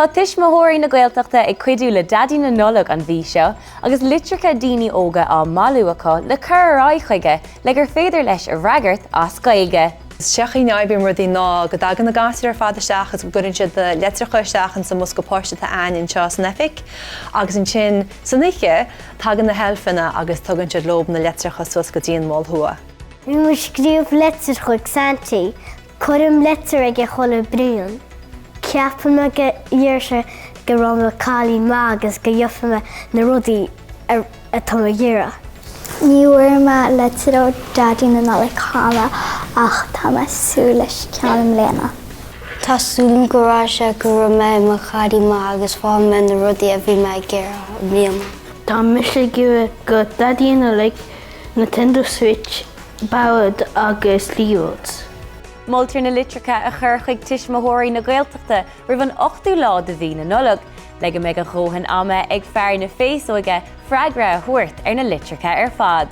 Tá tuismitheoirí na Gaeltachta ag cuidiú le Daidí na Nollag an bhí seo, agus litricha daoine óga á malú acu le cur chuige le gur féidir leis a bhreagart as gaeilge. Seachí neibím rudí ná go dagan na gasir ar fáisteach agus gurinn siad de letrichasteachchan sa musca páiste a ain seo san efic, agus an sin san iche tagan na helfanna agus tugann siad lob na letricha sus go dtíon máil thua. Bhí mar scríomh letir chuig Santi, chuirm letir ag chola briún. Ceapan me go dhéirse go raibh me cáilí má agus go dheofa me na rudaí atá a dhéire. Ní bhfuair me letir ó Daidí na Nollag chama ach tá me súil leis ceann léana. Tásúlim go ráise go raibh me mo chaidí má agus fáil me na rudaí a bhí me ag géire bliana. Tá mise go Daidí na Nollag Nintendo Switch, báid agus líods. Moltar na litricha a chur chuig tuismitheoirí na Gaeltachta roimh an 8ú lá de bhí na Nollag, le go mbeidh an chóthain ama ag fearr na féasóige freigra thuairt ar na litricha ar fad.